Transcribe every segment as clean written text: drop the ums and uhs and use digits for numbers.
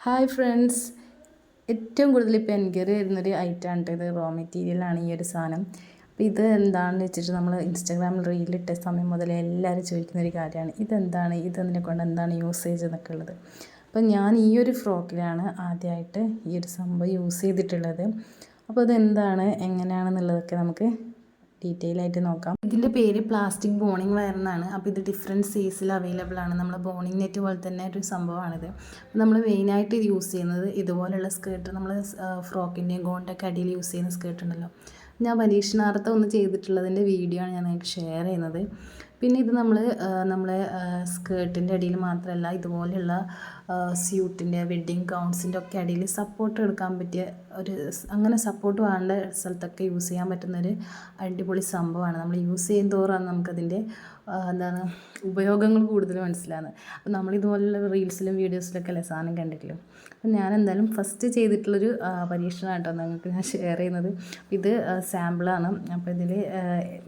Hi friends, ഏറ്റവും കൂടുതൽ ഇപ്പോൾ എൻക്വയറി വരുന്നൊരു ഐറ്റമാണ് ഇത്. റോ മെറ്റീരിയലാണ് ഈ ഒരു സാധനം. അപ്പോൾ ഇത് എന്താണെന്ന് വെച്ചിട്ട് നമ്മൾ ഇൻസ്റ്റാഗ്രാമിൽ റീലിട്ട സമയം മുതൽ എല്ലാവരും ചോദിക്കുന്നൊരു കാര്യമാണ്, ഇതെന്തിനെ കൊണ്ട് എന്താണ് യൂസേജ് എന്നൊക്കെ ഉള്ളത്. അപ്പോൾ ഞാൻ ഈ ഒരു ഫ്രോക്കിലാണ് ആദ്യമായിട്ട് ഈ ഒരു സംഭവം യൂസ് ചെയ്തിട്ടുള്ളത്. അപ്പോൾ ഇതെന്താണ് എങ്ങനെയാണെന്നുള്ളതൊക്കെ നമുക്ക് ഡീറ്റെയിൽ ആയിട്ട് നോക്കാം. ഇതിൻ്റെ പേര് പ്ലാസ്റ്റിക് ബോണിങ് വയർ എന്നാണ്. അപ്പോൾ ഇത് ഡിഫറെൻറ്റ് സൈസിൽ അവൈലബിൾ ആണ്. നമ്മൾ ബോണിങ് നെറ്റ് പോലെ തന്നെ ഒരു സംഭവമാണിത്. നമ്മൾ മെയിനായിട്ട് ഇത് യൂസ് ചെയ്യുന്നത് ഇതുപോലെയുള്ള സ്കേർട്ട്, നമ്മൾ ഫ്രോക്കിൻ്റെയും ഗോണിൻ്റെയൊക്കെ അടിയിൽ യൂസ് ചെയ്യുന്ന സ്കേർട്ട് ഉണ്ടല്ലോ. ഞാൻ പരീക്ഷണാർത്ഥം ഒന്ന് ചെയ്തിട്ടുള്ളതിൻ്റെ വീഡിയോ ആണ് ഞാൻ നിങ്ങൾക്ക് ഷെയർ ചെയ്യുന്നത്. പിന്നെ ഇത് നമ്മളെ സ്കേർട്ടിൻ്റെ അടിയിൽ മാത്രമല്ല, ഇതുപോലെയുള്ള സ്യൂട്ടിൻ്റെ, വെഡ്ഡിങ് ഗൗൺസിൻ്റെ ഒക്കെ അടിയിൽ സപ്പോർട്ട് എടുക്കാൻ പറ്റിയ അങ്ങനെ സപ്പോർട്ട് വേണ്ട സ്ഥലത്തൊക്കെ യൂസ് ചെയ്യാൻ പറ്റുന്നൊരു അടിപൊളി സംഭവമാണ്. നമ്മൾ യൂസ് ചെയ്യും തോറാണ് നമുക്കതിൻ്റെ ഉപയോഗങ്ങൾ കൂടുതൽ മനസ്സിലാകുന്നത്. അപ്പോൾ നമ്മളിതുപോലുള്ള റീൽസിലും വീഡിയോസിലൊക്കെ അല്ലേ സാധനം കണ്ടിട്ടില്ല. അപ്പം ഞാൻ എന്തായാലും ഫസ്റ്റ് ചെയ്തിട്ടുള്ളൊരു പരീക്ഷണമാണ് കേട്ടോ നിങ്ങൾക്ക് ഞാൻ ഷെയർ ചെയ്യുന്നത്. ഇത് സാമ്പിളാണ്. അപ്പോൾ ഇതിൽ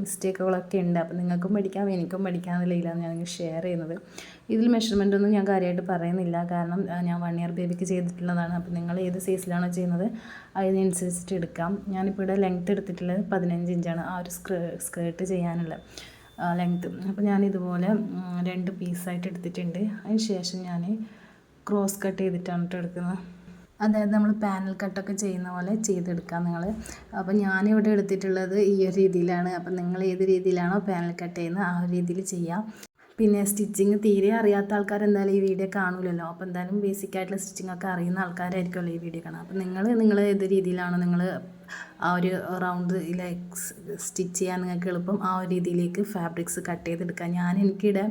മിസ്റ്റേക്കുകളൊക്കെ ഉണ്ട്. അപ്പോൾ നിങ്ങൾക്കും പഠിക്കാം എനിക്കും പഠിക്കാം എന്നുള്ള രീതിയിലാണ് ഞാൻ ഷെയർ ചെയ്യുന്നത്. ഇതിൽ മെഷർമെൻ്റ് ഒന്നും ഞാൻ കാര്യമായിട്ട് പറയുന്നില്ല, കാരണം ഞാൻ 1 ഇയർ ബേബിക്ക് ചെയ്തിട്ടുള്ളതാണ്. അപ്പോൾ നിങ്ങൾ ഏത് സൈസിലാണോ ചെയ്യുന്നത് അതിനനുസരിച്ചിട്ട് എടുക്കാം. ഞാനിപ്പോൾ ഇവിടെ ലെങ്ത്ത് എടുത്തിട്ടുള്ളത് 15 ഇഞ്ചാണ് ആ ഒരു സ്കേർട്ട് ചെയ്യാനുള്ള ലെങ്ത്ത്. അപ്പോൾ ഞാനിതുപോലെ 2 പീസായിട്ട് എടുത്തിട്ടുണ്ട്. അതിന് ശേഷം ഞാൻ ക്രോസ് കട്ട് ചെയ്തിട്ടാണ് എടുക്കുന്നത്. അതായത് നമ്മൾ പാനൽ കട്ടൊക്കെ ചെയ്യുന്ന പോലെ ചെയ്തെടുക്കാം നിങ്ങൾ. അപ്പോൾ ഞാനിവിടെ എടുത്തിട്ടുള്ളത് ഈ ഒരു രീതിയിലാണ്. അപ്പം നിങ്ങൾ ഏത് രീതിയിലാണോ പാനൽ കട്ട് ചെയ്യുന്നത് ആ ഒരു രീതിയിൽ ചെയ്യാം. പിന്നെ സ്റ്റിച്ചിങ് തീരെ അറിയാത്ത ആൾക്കാർ എന്തായാലും ഈ വീഡിയോ കാണൂലല്ലോ. അപ്പോൾ എന്തായാലും ബേസിക്കായിട്ടുള്ള സ്റ്റിച്ചിങ് ഒക്കെ അറിയുന്ന ആൾക്കാരായിരിക്കുമല്ലോ ഈ വീഡിയോ കാണുക. അപ്പോൾ നിങ്ങൾ ഏത് രീതിയിലാണോ നിങ്ങൾ ആ ഒരു റൗണ്ട് സ്റ്റിച്ച് ചെയ്യാൻ നിങ്ങൾക്ക് എളുപ്പം ആ ഒരു രീതിയിലേക്ക് ഫാബ്രിക്സ് കട്ട് ചെയ്തെടുക്കാം. എനിക്കിവിടെ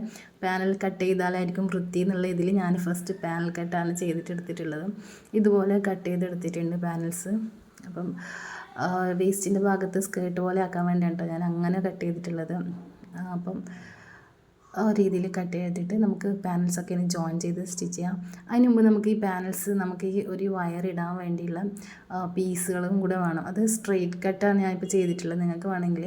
പാനൽ കട്ട് ചെയ്താലായിരിക്കും വൃത്തി എന്നുള്ള ഇതിൽ ഞാൻ ഫസ്റ്റ് പാനൽ കട്ടാണ് ചെയ്തിട്ടെടുത്തിട്ടുള്ളത്. ഇതുപോലെ കട്ട് ചെയ്തെടുത്തിട്ടുണ്ട് പാനൽസ്. അപ്പം വേസ്റ്റിൻ്റെ ഭാഗത്ത് സ്കേർട്ട് പോലെ ആക്കാൻ വേണ്ടിയാണ് ഞാൻ അങ്ങനെ കട്ട് ചെയ്തിട്ടുള്ളത്. അപ്പം ആ രീതിയിൽ കട്ട് ചെയ്തിട്ട് നമുക്ക് പാനൽസൊക്കെ ഇനി ജോയിൻ ചെയ്ത് സ്റ്റിച്ച് ചെയ്യാം. അതിന് മുമ്പ് നമുക്ക് ഈ പാനൽസ് നമുക്ക് ഈ ഒരു വയർ ഇടാൻ വേണ്ടിയുള്ള പീസുകളും കൂടെ വേണം. അത് സ്ട്രെയിറ്റ് കട്ടാണ് ഞാനിപ്പോൾ ചെയ്തിട്ടുള്ളത്. നിങ്ങൾക്ക് വേണമെങ്കിൽ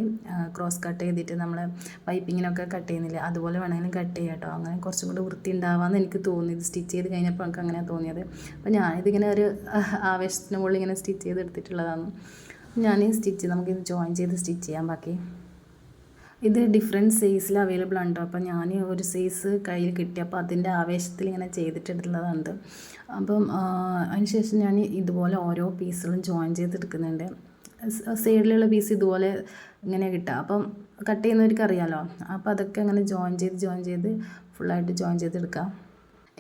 ക്രോസ് കട്ട് ചെയ്തിട്ട് നമ്മൾ പൈപ്പിങ്ങിനൊക്കെ കട്ട് ചെയ്യുന്നില്ല അതുപോലെ വേണമെങ്കിലും കട്ട് ചെയ്യാം കേട്ടോ. അങ്ങനെ കുറച്ചും കൂടി വൃത്തി ഉണ്ടാവാമെന്ന് എനിക്ക് തോന്നി. ഇത് സ്റ്റിച്ച് ചെയ്ത് കഴിഞ്ഞപ്പോൾ എനിക്ക് അങ്ങനെ തോന്നിയത്. അപ്പോൾ ഞാനിതിങ്ങനെ ഒരു ആവേശത്തിന് മുകളിൽ ഇങ്ങനെ സ്റ്റിച്ച് ചെയ്ത് എടുത്തിട്ടുള്ളതാണ്. ഞാൻ നമുക്കിത് ജോയിൻ ചെയ്ത് സ്റ്റിച്ച് ചെയ്യാം ബാക്കി. ഇത് ഡിഫറെൻറ്റ് സൈസിൽ അവൈലബിൾ ആണ് കേട്ടോ. അപ്പോൾ ഞാൻ ഒരു സൈസ് കയ്യിൽ കിട്ടിയപ്പോൾ അതിൻ്റെ ആവേശത്തിൽ ഇങ്ങനെ ചെയ്തിട്ടെടുത്തുള്ളതാണ്. അപ്പം അതിനുശേഷം ഞാൻ ഇതുപോലെ ഓരോ പീസുകളും ജോയിൻ ചെയ്തെടുക്കുന്നുണ്ട്. സൈഡിലുള്ള പീസ് ഇതുപോലെ ഇങ്ങനെ കിട്ടുക. അപ്പം കട്ട് ചെയ്യുന്നവർക്ക് അറിയാമല്ലോ. അപ്പോൾ അതൊക്കെ അങ്ങനെ ജോയിൻ ചെയ്ത് ഫുള്ളായിട്ട് ജോയിൻ ചെയ്തെടുക്കാം.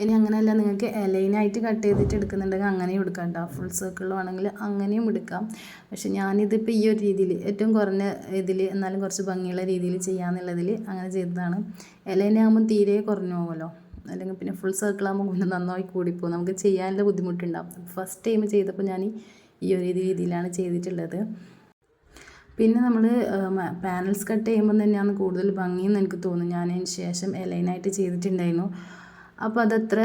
ഇനി അങ്ങനെയല്ല, നിങ്ങൾക്ക് ലൈനായിട്ട് കട്ട് ചെയ്തിട്ട് എടുക്കുന്നുണ്ടെങ്കിൽ അങ്ങനെയും എടുക്കാം കേട്ടോ. ഫുൾ സർക്കിളിലാണെങ്കിൽ അങ്ങനെയും എടുക്കാം. പക്ഷെ ഞാനിതിപ്പോൾ ഈ ഒരു രീതിയിൽ ഏറ്റവും കുറഞ്ഞ ഇതിൽ എന്നാലും കുറച്ച് ഭംഗിയുള്ള രീതിയിൽ ചെയ്യാമെന്നുള്ളതിൽ അങ്ങനെ ചെയ്തതാണ്. ലൈനാകുമ്പം തീരെ കുറഞ്ഞു പോകുമല്ലോ, അല്ലെങ്കിൽ പിന്നെ ഫുൾ സർക്കിളാകുമ്പോൾ പിന്നെ നന്നായി കൂടിപ്പോകും, നമുക്ക് ചെയ്യാനുള്ള ബുദ്ധിമുട്ടുണ്ടാകും. ഫസ്റ്റ് ടൈം ചെയ്തപ്പോൾ ഞാൻ ഈ ഒരു രീതിയിലാണ് ചെയ്തിട്ടുള്ളത്. പിന്നെ നമ്മൾ പാനൽസ് കട്ട് ചെയ്യുമ്പോൾ തന്നെയാണ് കൂടുതൽ ഭംഗിയെന്ന് എനിക്ക് തോന്നുന്നു. ഞാൻ അതിന് ശേഷം ലൈനായിട്ട് ചെയ്തിട്ടുണ്ടായിരുന്നു. അപ്പോൾ അതത്ര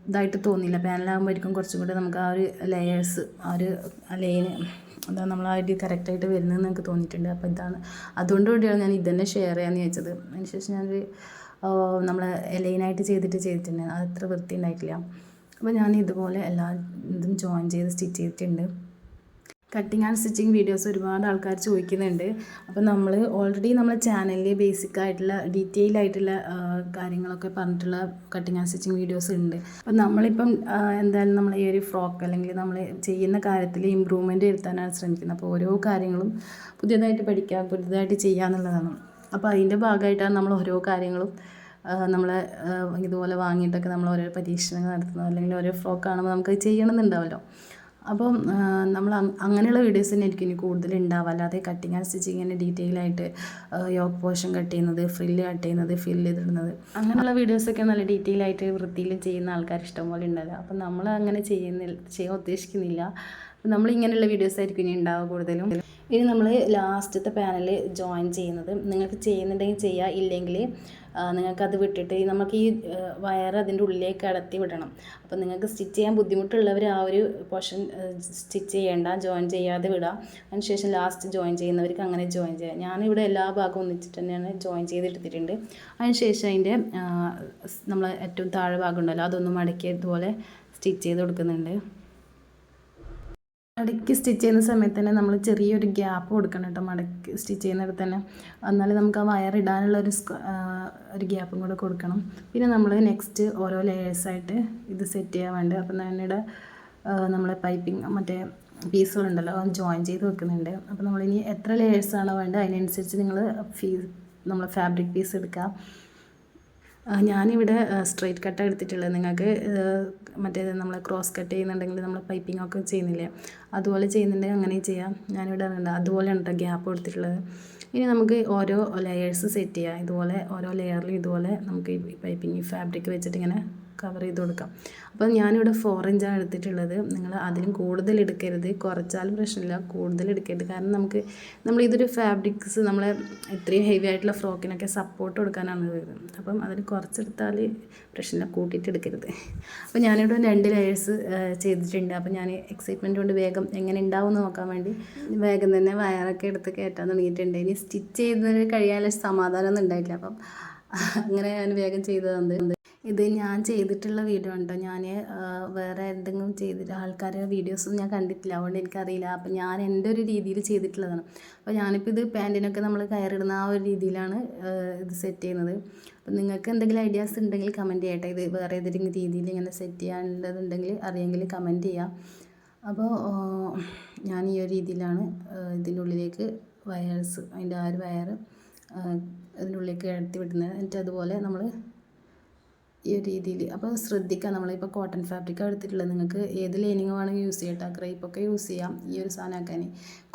ഇതായിട്ട് തോന്നിയില്ല. പാനലാകുമ്പോഴേക്കും കുറച്ചും കൂടെ നമുക്ക് ആ ഒരു ലെയേഴ്സ് ആ ഒരു ലൈന് അതാണ് നമ്മൾ ആ ഒരു കറക്റ്റായിട്ട് വരുന്നതെന്ന് എനിക്ക് തോന്നിയിട്ടുണ്ട്. അപ്പോൾ അതുകൊണ്ടുകൂടിയാണ് ഞാൻ ഇതന്നെ ഷെയർ ചെയ്യാമെന്ന് ചോദിച്ചത്. അതിന് ശേഷം ഞാനൊരു നമ്മൾ ലൈനായിട്ട് ചെയ്തിട്ടുണ്ട്. അതത്ര വൃത്തി ഉണ്ടായിട്ടില്ല. അപ്പോൾ ഞാൻ ഇതുപോലെ എല്ലാ ഇതും ജോയിൻ ചെയ്ത് സ്റ്റിച്ച് ചെയ്തിട്ടുണ്ട്. കട്ടിങ് ആൻഡ് സ്റ്റിച്ചിങ് വീഡിയോസ് ഒരുപാട് ആൾക്കാർ ചോദിക്കുന്നുണ്ട്. അപ്പോൾ നമ്മൾ ഓൾറെഡി നമ്മളെ ചാനലിൽ ബേസിക്കായിട്ടുള്ള ഡീറ്റെയിൽ ആയിട്ടുള്ള കാര്യങ്ങളൊക്കെ പറഞ്ഞിട്ടുള്ള കട്ടിങ് ആൻഡ് സ്റ്റിച്ചിങ് വീഡിയോസ് ഉണ്ട്. അപ്പോൾ നമ്മളിപ്പം എന്തായാലും നമ്മൾ ഈ ഒരു ഫ്രോക്ക് അല്ലെങ്കിൽ നമ്മൾ ചെയ്യുന്ന കാര്യത്തിൽ ഇമ്പ്രൂവ്മെൻറ്റ് വരുത്താനാണ് ശ്രമിക്കുന്നത്. അപ്പോൾ ഓരോ കാര്യങ്ങളും പുതിയതായിട്ട് പഠിക്കുക, പുതിയതായിട്ട് ചെയ്യുക എന്നുള്ളതാണ്. അപ്പോൾ അതിൻ്റെ ഭാഗമായിട്ടാണ് നമ്മൾ ഓരോ കാര്യങ്ങളും നമ്മൾ ഇതുപോലെ വാങ്ങിയിട്ടൊക്കെ നമ്മൾ ഓരോ പരീക്ഷണങ്ങൾ നടത്തുന്നത്. അല്ലെങ്കിൽ ഓരോ ഫ്രോക്ക് കാണുമ്പോൾ നമുക്ക് ചെയ്യണമെന്നുണ്ടാവുമല്ലോ. അപ്പം നമ്മൾ അങ്ങനെയുള്ള വീഡിയോസ് തന്നെ എനിക്ക് ഇനി കൂടുതൽ ഉണ്ടാവുക. അല്ലാതെ കട്ടിങ് ആൻഡ് സ്റ്റിച്ചിങ്ങിന് ഡീറ്റെയിൽ ആയിട്ട് യോക്ക് പോർഷൻ കട്ട് ചെയ്യുന്നത്, ഫ്രില്ല് കട്ട് ചെയ്യുന്നത്, ഫില്ല് ചെയ്തിടുന്നത്, അങ്ങനെയുള്ള വീഡിയോസൊക്കെ നല്ല ഡീറ്റെയിൽ ആയിട്ട് വൃത്തിയിൽ ചെയ്യുന്ന ആൾക്കാർ ഇഷ്ടംപോലെ ഉണ്ടല്ലോ. അപ്പം നമ്മൾ അങ്ങനെ ചെയ്യാൻ ഉദ്ദേശിക്കുന്നില്ല. നമ്മൾ ഇങ്ങനെയുള്ള വീഡിയോസ് ആയിരിക്കും ഇനി ഉണ്ടാവുക കൂടുതലും. ഇനി നമ്മൾ ലാസ്റ്റത്തെ പാനൽ ജോയിൻ ചെയ്യുന്നത് നിങ്ങൾക്ക് ചെയ്യുന്നുണ്ടെങ്കിൽ ചെയ്യുക, ഇല്ലെങ്കിൽ നിങ്ങൾക്കത് വിട്ടിട്ട് നമുക്ക് ഈ വയർ അതിൻ്റെ ഉള്ളിലേക്ക് കടത്തി വിടണം. അപ്പോൾ നിങ്ങൾക്ക് സ്റ്റിച്ച് ചെയ്യാൻ ബുദ്ധിമുട്ടുള്ളവർ ആ ഒരു പോർഷൻ സ്റ്റിച്ച് ചെയ്യേണ്ട, ജോയിൻ ചെയ്യാതെ വിടുക. അതിനുശേഷം ലാസ്റ്റ് ജോയിൻ ചെയ്യുന്നവർക്ക് അങ്ങനെ ജോയിൻ ചെയ്യാം. ഞാനിവിടെ എല്ലാ ഭാഗവും ഒന്നിച്ചിട്ട് തന്നെയാണ് ജോയിൻ ചെയ്തെടുത്തിട്ടുണ്ട്. അതിനുശേഷം അതിൻ്റെ നമ്മൾ ഏറ്റവും താഴെ ഭാഗം ഉണ്ടല്ലോ അതൊന്ന് മടക്കി ഇതുപോലെ സ്റ്റിച്ച് ചെയ്ത് കൊടുക്കുന്നുണ്ട്. ഇടയ്ക്ക് സ്റ്റിച്ച് ചെയ്യുന്ന സമയത്ത് തന്നെ നമ്മൾ ചെറിയൊരു ഗ്യാപ്പ് കൊടുക്കണം കേട്ടോ, മടക്കി സ്റ്റിച്ച് ചെയ്യുന്നിടത്ത് തന്നെ. എന്നാലും നമുക്ക് ആ വയറിടാനുള്ള ഒരു ഗ്യാപ്പും കൂടെ കൊടുക്കണം. പിന്നെ നമ്മൾ നെക്സ്റ്റ് ഓരോ ലെയേഴ്സായിട്ട് ഇത് സെറ്റ് ചെയ്യാൻ വേണ്ടി അപ്പം ഞാനിവിടെ നമ്മളെ പൈപ്പിംഗ് മറ്റേ പീസുകളുണ്ടല്ലോ അത് ജോയിൻ ചെയ്ത് വെക്കുന്നുണ്ട്. അപ്പോൾ നമ്മളിനി എത്ര ലെയേഴ്സാണോ വേണ്ടത് അതിനനുസരിച്ച് നിങ്ങൾ നമ്മൾ ഫാബ്രിക് പീസ് എടുക്കുക. ഞാനിവിടെ സ്ട്രെയിറ്റ് കട്ടാണ് എടുത്തിട്ടുള്ളത്. നിങ്ങൾക്ക് മറ്റേത് നമ്മൾ ക്രോസ് കട്ട് ചെയ്യുന്നുണ്ടെങ്കിൽ നമ്മൾ പൈപ്പിംഗ് ഒക്കെ ചെയ്യുന്നില്ലേ, അതുപോലെ ചെയ്യുന്നുണ്ടെങ്കിൽ അങ്ങനെ ചെയ്യാം. ഞാനിവിടെ അതുപോലെയാണ് കേട്ടോ ഗ്യാപ്പ് കൊടുത്തിട്ടുള്ളത്. ഇനി നമുക്ക് ഓരോ ലെയേഴ്സ് സെറ്റ് ചെയ്യാം. ഇതുപോലെ ഓരോ ലെയറിലും ഇതുപോലെ നമുക്ക് ഈ പൈപ്പിംഗ് ഫാബ്രിക് വെച്ചിട്ട് ഇങ്ങനെ കവർ ചെയ്ത് കൊടുക്കാം. അപ്പോൾ ഞാനിവിടെ 4 ഇഞ്ചാണ് എടുത്തിട്ടുള്ളത്. നിങ്ങൾ അതിലും കൂടുതൽ എടുക്കരുത്, കുറച്ചാലും പ്രശ്നമില്ല, കൂടുതൽ എടുക്കരുത്. കാരണം നമ്മളിതൊരു ഫാബ്രിക്സ് നമ്മളെ ഇത്രയും ഹെവി ആയിട്ടുള്ള ഫ്രോക്കിനൊക്കെ സപ്പോർട്ട് കൊടുക്കാനാണ് ഇത്. അപ്പം അതിൽ കുറച്ചെടുത്താൽ പ്രശ്നമില്ല, കൂട്ടിയിട്ട് എടുക്കരുത്. അപ്പോൾ ഞാനിവിടെ 2 ലെയേഴ്സ് ചെയ്തിട്ടുണ്ട്. അപ്പോൾ ഞാൻ എക്സൈറ്റ്മെൻറ്റ് കൊണ്ട് വേഗം എങ്ങനെ ഉണ്ടാവും എന്ന് നോക്കാൻ വേണ്ടി വേഗം തന്നെ വയറൊക്കെ എടുത്ത് കയറ്റാൻ തുടങ്ങിയിട്ടുണ്ട്. ഇനി സ്റ്റിച്ച് ചെയ്യുന്നതിന് കഴിയാനുള്ള സമാധാനമൊന്നും ഉണ്ടായിട്ടില്ല. അപ്പം അങ്ങനെ ഞാൻ വേഗം ചെയ്തതാണ്. ഇത് ഞാൻ ചെയ്തിട്ടുള്ള വീഡിയോ ഉണ്ടോ, ഞാൻ വേറെ എന്തെങ്കിലും ചെയ്തിട്ട് ആൾക്കാരുടെ വീഡിയോസൊന്നും ഞാൻ കണ്ടിട്ടില്ല, അതുകൊണ്ട് എനിക്കറിയില്ല. അപ്പം ഞാൻ എൻ്റെ ഒരു രീതിയിൽ ചെയ്തിട്ടുള്ളതാണ്. അപ്പോൾ ഞാനിപ്പോൾ ഇത് പാൻറ്റിനൊക്കെ നമ്മൾ കയറിടുന്ന ആ ഒരു രീതിയിലാണ് ഇത് സെറ്റ് ചെയ്യുന്നത്. അപ്പം നിങ്ങൾക്ക് എന്തെങ്കിലും ഐഡിയാസ് ഉണ്ടെങ്കിൽ കമൻറ്റ് ചെയ്യട്ടെ. ഇത് വേറെ ഏതെങ്കിലും രീതിയിൽ ഇങ്ങനെ സെറ്റ് ചെയ്യാനുള്ളതുണ്ടെങ്കിൽ അറിയെങ്കിൽ കമൻറ്റ് ചെയ്യാം. അപ്പോൾ ഞാൻ ഈ ഒരു രീതിയിലാണ് ഇതിൻ്റെ ഉള്ളിലേക്ക് വയേഴ്സ്, അതിൻ്റെ ആ ഒരു വയർ അതിൻ്റെ ഉള്ളിലേക്ക് കിടത്തി വിടുന്നത്. എന്നിട്ട് അതുപോലെ നമ്മൾ ഈ ഒരു രീതിയിൽ. അപ്പോൾ ശ്രദ്ധിക്കുക, നമ്മളിപ്പോൾ കോട്ടൺ ഫാബ്രിക്കാണ് എടുത്തിട്ടുള്ളത്. നിങ്ങൾക്ക് ഏത് ലൈനിങ് വേണമെങ്കിൽ യൂസ് ചെയ്യട്ടോ, ക്രേപ്പൊക്കെ യൂസ് ചെയ്യാം ഈ ഒരു സാധനമാക്കാൻ.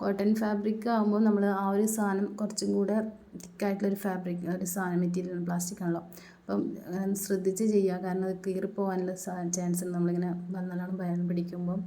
കോട്ടൺ ഫാബ്രിക് ആകുമ്പോൾ നമ്മൾ ആ ഒരു സാധനം കുറച്ചും കൂടെ തിക്കായിട്ടുള്ളൊരു ഫാബ്രിക് ഒരു സാധനം മെറ്റീരിയൽ പ്ലാസ്റ്റിക് ആണല്ലോ. അപ്പം ശ്രദ്ധിച്ച് ചെയ്യുക, കാരണം അത് കീറിപ്പോകാനുള്ള ചാൻസ് ഉണ്ട് നമ്മളിങ്ങനെ നല്ലോണം ഭയം പിടിക്കുമ്പം.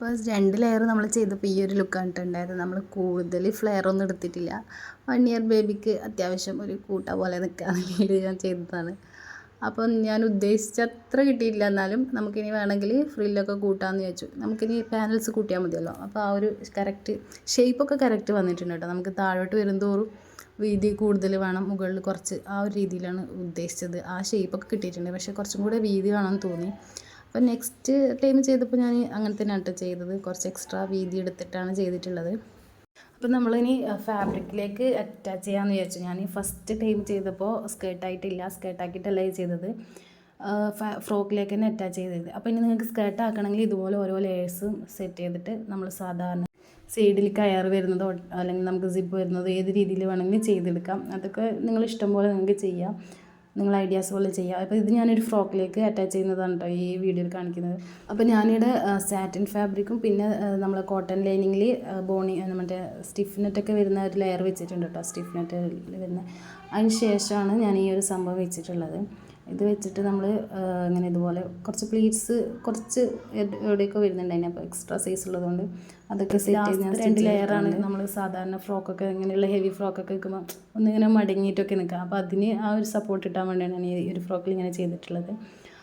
അപ്പോൾ 2 ലെയർ നമ്മൾ ചെയ്തപ്പോൾ ഈ ഒരു ലുക്കാണ് ഉണ്ടായത്. നമ്മൾ കൂടുതൽ ഫ്ലെയർ ഒന്നും എടുത്തിട്ടില്ല. 1 ഇയർ ബേബിക്ക് അത്യാവശ്യം ഒരു കൂട്ട പോലെ നിൽക്കാൻ വേണ്ടി ഞാൻ ചെയ്തതാണ്. അപ്പം ഞാൻ ഉദ്ദേശിച്ച അത്ര കിട്ടിയില്ല, എന്നാലും നമുക്കിനി വേണമെങ്കിൽ ഫ്രില്ലൊക്കെ കൂട്ടാമെന്ന് വെച്ചു. നമുക്കിനി പാനൽസ് കൂട്ടിയാൽ മതിയല്ലോ. അപ്പോൾ ആ ഒരു കറക്റ്റ് ഷേപ്പൊക്കെ കറക്റ്റ് വന്നിട്ടുണ്ട് കേട്ടോ. നമുക്ക് താഴോട്ട് വരുന്തോറും വീതി കൂടുതൽ വേണം, മുകളിൽ കുറച്ച്, ആ ഒരു രീതിയിലാണ് ഉദ്ദേശിച്ചത്. ആ ഷേപ്പൊക്കെ കിട്ടിയിട്ടുണ്ട്, പക്ഷേ കുറച്ചും കൂടെ വീതി വേണമെന്ന് തോന്നി. അപ്പോൾ നെക്സ്റ്റ് ടൈം ചെയ്തപ്പോൾ ഞാൻ അങ്ങനെ തന്നെയാണ് കേട്ടോ ചെയ്തത്, കുറച്ച് എക്സ്ട്രാ വീതി എടുത്തിട്ടാണ് ചെയ്തിട്ടുള്ളത്. അപ്പോൾ നമ്മളിനി ഫാബ്രിക്കിലേക്ക് അറ്റാച്ച് ചെയ്യാമെന്ന് വിചാരിച്ചു. ഞാൻ ഫസ്റ്റ് ടൈം ചെയ്തപ്പോൾ സ്കേർട്ടാക്കിയിട്ടല്ല ചെയ്തത്, ഫ്രോക്കിലേക്ക് തന്നെ അറ്റാച്ച് ചെയ്തത്. അപ്പോൾ ഇനി നിങ്ങൾക്ക് സ്കേർട്ട് ആക്കണമെങ്കിൽ ഇതുപോലെ ഓരോ ലേയേഴ്സും സെറ്റ് ചെയ്തിട്ട് നമ്മൾ സാധാരണ സൈഡിൽ കയർ വരുന്നതോ അല്ലെങ്കിൽ നമുക്ക് സിപ്പ് വരുന്നതോ ഏത് രീതിയിൽ വേണമെങ്കിലും ചെയ്തെടുക്കാം. അതൊക്കെ നിങ്ങൾ ഇഷ്ടം പോലെ നിങ്ങൾക്ക് ചെയ്യാം, നിങ്ങൾ ഐഡിയാസ് പോലെ ചെയ്യുക. അപ്പോൾ ഇത് ഞാനൊരു ഫ്രോക്കിലേക്ക് അറ്റാച്ച് ചെയ്യുന്നതാണ് കേട്ടോ ഈ വീഡിയോയിൽ കാണിക്കുന്നത്. അപ്പോൾ ഞാനിവിടെ സാറ്റിൻ ഫാബ്രിക്കും പിന്നെ നമ്മൾ കോട്ടൺ ലൈനിങ്ങിൽ മറ്റേ സ്റ്റിഫ് നെറ്റൊക്കെ വരുന്ന ഒരു ലെയർ വെച്ചിട്ടുണ്ട് കേട്ടോ, സ്റ്റിഫ് നെറ്റ് വരുന്ന. അതിന് ശേഷമാണ് ഞാൻ ഈ ഒരു സംഭവം വെച്ചിട്ടുള്ളത്. ഇത് വെച്ചിട്ട് നമ്മൾ ഇങ്ങനെ ഇതുപോലെ കുറച്ച് പ്ലീറ്റ്സ് കുറച്ച് എവിടെയൊക്കെ വരുന്നുണ്ട്, അപ്പോൾ എക്സ്ട്രാ സൈസ് ഉള്ളതുകൊണ്ട് അതൊക്കെ സെറ്റ് ചെയ്ത് 2 ലെയറാണ് നമ്മൾ സാധാരണ ഫ്രോക്കൊക്കെ ഇങ്ങനെയുള്ള ഹെവി ഫ്രോക്കൊക്കെ വെക്കുമ്പോൾ ഒന്നിങ്ങനെ മടങ്ങിയിട്ടൊക്കെ നിൽക്കുക. അപ്പോൾ അതിന് ആ ഒരു സപ്പോർട്ട് കിട്ടാൻ വേണ്ടിയാണ് ഞാൻ ഈ ഒരു ഫ്രോക്കിൽ ഇങ്ങനെ ചെയ്തിട്ടുള്ളത്.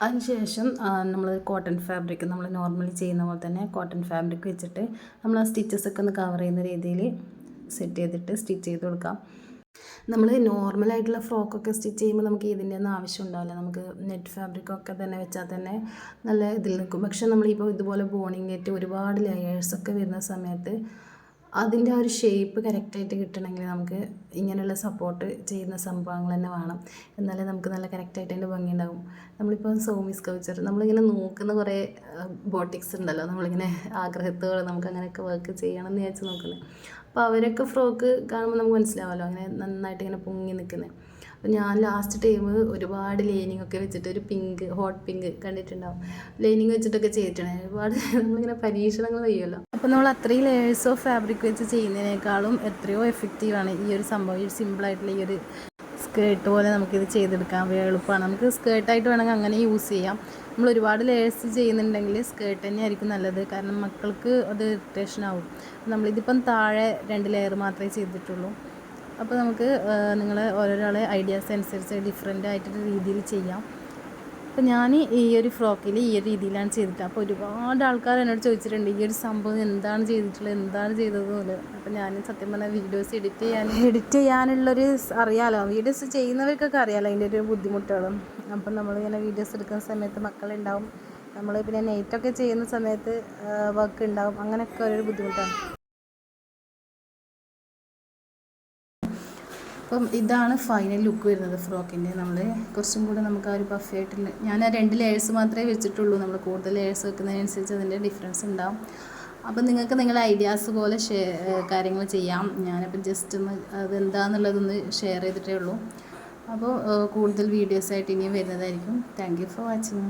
അതിനുശേഷം നമ്മൾ കോട്ടൺ ഫാബ്രിക് നമ്മൾ നോർമലി ചെയ്യുന്ന പോലെ തന്നെ കോട്ടൺ ഫാബ്രിക് വെച്ചിട്ട് നമ്മൾ ആ സ്റ്റിച്ചസൊക്കെ ഒന്ന് കവർ ചെയ്യുന്ന രീതിയിൽ സെറ്റ് ചെയ്തിട്ട് സ്റ്റിച്ച് ചെയ്ത് കൊടുക്കാം. നമ്മൾ നോർമലായിട്ടുള്ള ഫ്രോക്കൊക്കെ സ്റ്റിച്ച് ചെയ്യുമ്പോൾ നമുക്ക് ഇതിൻ്റെ ഒന്നും ആവശ്യം ഉണ്ടാവില്ല, നമുക്ക് നെറ്റ് ഫാബ്രിക്കൊക്കെ തന്നെ വെച്ചാൽ തന്നെ നല്ല ഇതിൽ നിൽക്കും. പക്ഷേ നമ്മളിപ്പോൾ ഇതുപോലെ ബോണിങ് നെറ്റ് ഒരുപാട് ലെയേഴ്സൊക്കെ വരുന്ന സമയത്ത് അതിൻ്റെ ആ ഒരു ഷേപ്പ് കറക്റ്റായിട്ട് കിട്ടണമെങ്കിൽ നമുക്ക് ഇങ്ങനെയുള്ള സപ്പോർട്ട് ചെയ്യുന്ന സംഭവങ്ങൾ തന്നെ വേണം, എന്നാലേ നമുക്ക് നല്ല കറക്റ്റായിട്ട് അതിൻ്റെ ഭംഗി ഉണ്ടാകും. നമ്മളിപ്പോൾ സോമി സ്കൾപ്ചർ നമ്മളിങ്ങനെ നോക്കുന്ന കുറേ ബോട്ടിക്സ് ഉണ്ടല്ലോ, നമ്മളിങ്ങനെ ആഗ്രഹത്തോടെ നമുക്ക് അങ്ങനെയൊക്കെ വർക്ക് ചെയ്യണം എന്ന് വിചാരിച്ച് നോക്കുന്നത്. അപ്പോൾ അവരൊക്കെ ഫ്രോക്ക് കാണുമ്പോൾ നമുക്ക് മനസ്സിലാവുമല്ലോ, അങ്ങനെ നന്നായിട്ട് ഇങ്ങനെ പൊങ്ങി നിൽക്കുന്നത്. അപ്പോൾ ഞാൻ ലാസ്റ്റ് ടൈം ഒരുപാട് ലൈനിങ് ഒക്കെ വെച്ചിട്ട് ഒരു പിങ്ക് ഹോട്ട് പിങ്ക് കണ്ടിട്ടുണ്ടാവും, ലൈനിങ് വെച്ചിട്ടൊക്കെ ചെയ്തിട്ടുണ്ട്. ഒരുപാട് നമ്മളിങ്ങനെ പരീക്ഷണങ്ങൾ ചെയ്യുമല്ലോ. അപ്പോൾ നമ്മൾ അത്രയും ലേയേഴ്സ് ഓഫ് ഫാബ്രിക് വെച്ച് ചെയ്യുന്നതിനേക്കാളും എത്രയോ എഫക്റ്റീവാണ് ഈ ഒരു സംഭവം. ഈ സിമ്പിളായിട്ടുള്ള ഈ ഒരു സ്കേർട്ട് പോലെ നമുക്കിത് ചെയ്തെടുക്കാൻ എളുപ്പമാണ്. നമുക്ക് സ്കേർട്ടായിട്ട് വേണമെങ്കിൽ അങ്ങനെ യൂസ് ചെയ്യാം. നമ്മൾ ഒരുപാട് ലേയേഴ്സ് ചെയ്യുന്നുണ്ടെങ്കിൽ സ്കേർട്ട് തന്നെ ആയിരിക്കും നല്ലത്, കാരണം മക്കൾക്ക് അത് ഇറിറ്റേഷൻ ആവും. നമ്മളിതിപ്പം താഴെ 2 ലെയർ മാത്രമേ ചെയ്തിട്ടുള്ളൂ. അപ്പോൾ നമുക്ക് നിങ്ങൾ ഓരോരാളെ ഐഡിയാസ് അനുസരിച്ച് ഡിഫറെൻ്റ് ആയിട്ടൊരു രീതിയിൽ ചെയ്യാം. അപ്പോൾ ഞാൻ ഈ ഒരു ഫ്രോക്കിൽ ഈ ഒരു രീതിയിലാണ് ചെയ്തിട്ട്. അപ്പോൾ ഒരുപാട് ആൾക്കാർ എന്നോട് ചോദിച്ചിട്ടുണ്ട് ഈ ഒരു സംഭവം എന്താണ് ചെയ്തതെന്നുള്ളത്. അപ്പോൾ ഞാൻ സത്യം പറഞ്ഞാൽ വീഡിയോസ് എഡിറ്റ് ചെയ്യാനുള്ളൊരു അറിയാമല്ലോ, വീഡിയോസ് ചെയ്യുന്നവർക്കൊക്കെ അറിയാമല്ലോ അതിൻ്റെ ഒരു ബുദ്ധിമുട്ടുകളും. അപ്പം നമ്മളിങ്ങനെ വീഡിയോസ് എടുക്കുന്ന സമയത്ത് മക്കളുണ്ടാവും, നമ്മൾ പിന്നെ നെയ്റ്റൊക്കെ ചെയ്യുന്ന സമയത്ത് വർക്ക് ഉണ്ടാവും, അങ്ങനെയൊക്കെ ഒരു ബുദ്ധിമുട്ടാണ്. അപ്പം ഇതാണ് ഫൈനൽ ലുക്ക് വരുന്നത് ഫ്രോക്കിൻ്റെ. നമ്മൾ കുറച്ചും കൂടെ നമുക്ക് ആ ഒരു പഫായിട്ടുള്ള, ഞാൻ ആ 2 ലെയേഴ്സ് മാത്രമേ വെച്ചിട്ടുള്ളൂ. നമ്മൾ കൂടുതൽ ലെയേഴ്സ് വെക്കുന്നതിനനുസരിച്ച് അതിൻ്റെ ഡിഫറൻസ് ഉണ്ടാവും. അപ്പം നിങ്ങൾക്ക് നിങ്ങളുടെ ഐഡിയാസ് പോലെ കാര്യങ്ങൾ ചെയ്യാം. ഞാനപ്പം ജസ്റ്റ് ഒന്ന് അതെന്താണെന്നുള്ളതൊന്ന് ഷെയർ ചെയ്തിട്ടേ ഉള്ളൂ. അപ്പോൾ കൂടുതൽ വീഡിയോസായിട്ട് ഇനിയും വരുന്നതായിരിക്കും. Thank you for watching.